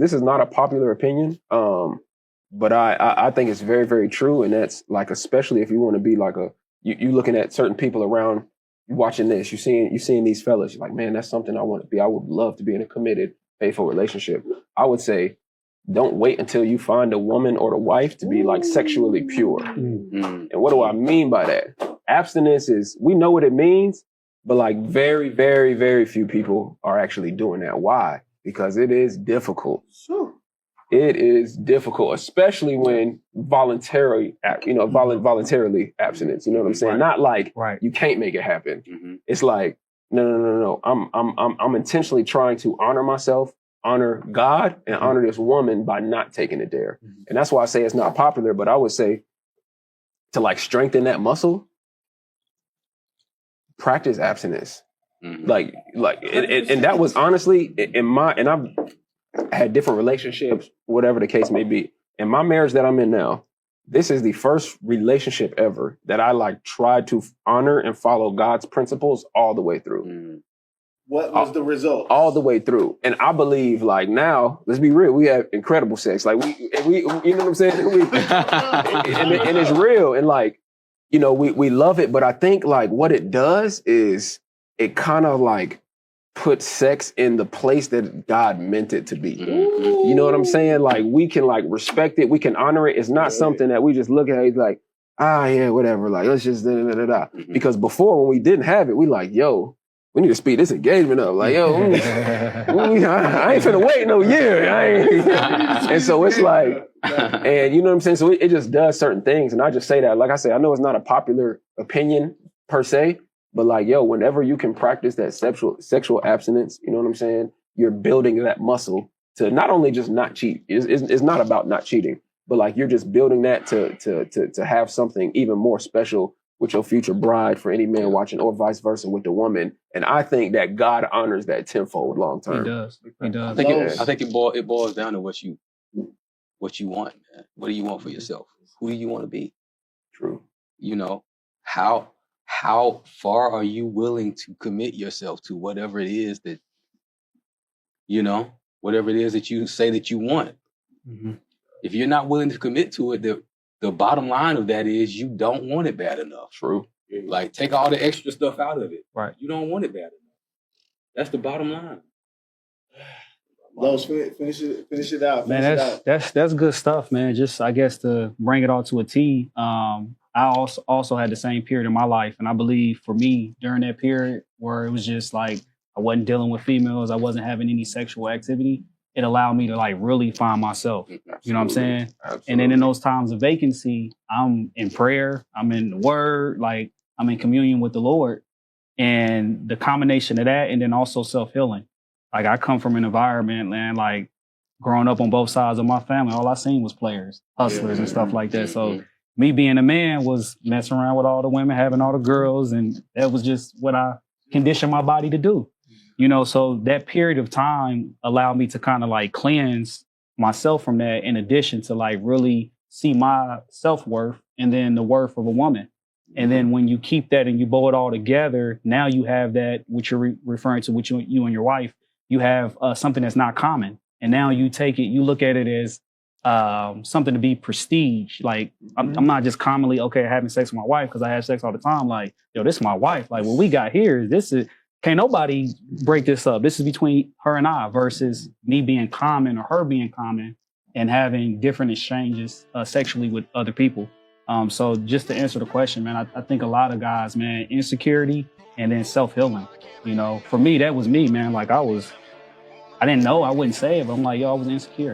this is not a popular opinion, but I think it's very, very true. And that's like, especially if you want to be like you looking at certain people around, you watching this, you seeing these fellas, you're like, man, that's something I want to be. I would love to be in a committed, faithful relationship. I would say, don't wait until you find a woman or the wife to be like sexually pure. And what do I mean by that? Abstinence is, we know what it means, but like very, very, very few people are actually doing that. Why? Because it is difficult. Sure. It is difficult, especially when voluntarily abstinence. You know what I'm saying? Right. Not like you can't make it happen. Mm-hmm. It's like, no. I'm intentionally trying to honor myself, honor God, and honor this woman by not taking it there. Mm-hmm. And that's why I say it's not popular, but I would say to like strengthen that muscle, practice abstinence. Mm-hmm. And that was honestly and I've had different relationships, whatever the case may be. In my marriage that I'm in now, this is the first relationship ever that I like tried to honor and follow God's principles all the way through. Mm-hmm. What was the result? All the way through. And I believe like now, let's be real, we have incredible sex. Like we you know what I'm saying? And it's real. And like, you know, we love it. But I think like what it does is it kind of like puts sex in the place that God meant it to be. Mm-hmm. You know what I'm saying? Like we can like respect it. We can honor it. It's not something that we just look at it like, yeah, whatever. Like, let's just da-da-da-da-da. Mm-hmm. Because before when we didn't have it, we like, yo, we need to speed this engagement up. Like, yo, I ain't finna wait no year. And so it's like, and you know what I'm saying? So it just does certain things. And I just say that, like I say, I know it's not a popular opinion per se, but like, yo, whenever you can practice that sexual abstinence, you know what I'm saying? You're building that muscle to not only just not cheat. It's not about not cheating, but like you're just building that to have something even more special with your future bride for any man watching, or vice versa with the woman. And I think that God honors that tenfold long term. He does. I think it boils down to what you want, man. What do you want for yourself? Who do you want to be? True. You know, how far are you willing to commit yourself to whatever it is that, you know, whatever it is that you say that you want? Mm-hmm. If you're not willing to commit to it, the bottom line of that is you don't want it bad enough. True. Like, take all the extra stuff out of it. Right. You don't want it bad enough. That's the bottom line. Los, finish it out. Man, that's good stuff, man. Just, I guess, to bring it all to a T, I also had the same period in my life. And I believe for me, during that period where it was just like, I wasn't dealing with females, I wasn't having any sexual activity, it allowed me to like really find myself. Absolutely. You know what I'm saying? Absolutely. And then in those times of vacancy, I'm in prayer, I'm in the word, like I'm in communion with the Lord. And the combination of that and then also self-healing. Like I come from an environment, man, like growing up on both sides of my family, all I seen was players, hustlers and stuff like that. So me being a man was messing around with all the women, having all the girls. And that was just what I conditioned my body to do. You know, so that period of time allowed me to kind of like cleanse myself from that, in addition to like really see my self-worth and then the worth of a woman. And then when you keep that and you bow it all together, now you have that, which you're referring to, which you and your wife, you have something that's not common. And now you take it, you look at it as something to be prestige. Like I'm not just commonly, having sex with my wife because I have sex all the time. Like, yo, this is my wife. Like what we got here, can't nobody break this up. This is between her and I versus me being common or her being common and having different exchanges sexually with other people. So just to answer the question, man, I think a lot of guys, man, insecurity and then self-healing. You know, for me, that was me, man. Like I didn't know, I wouldn't say it, but I'm like, yo, I was insecure.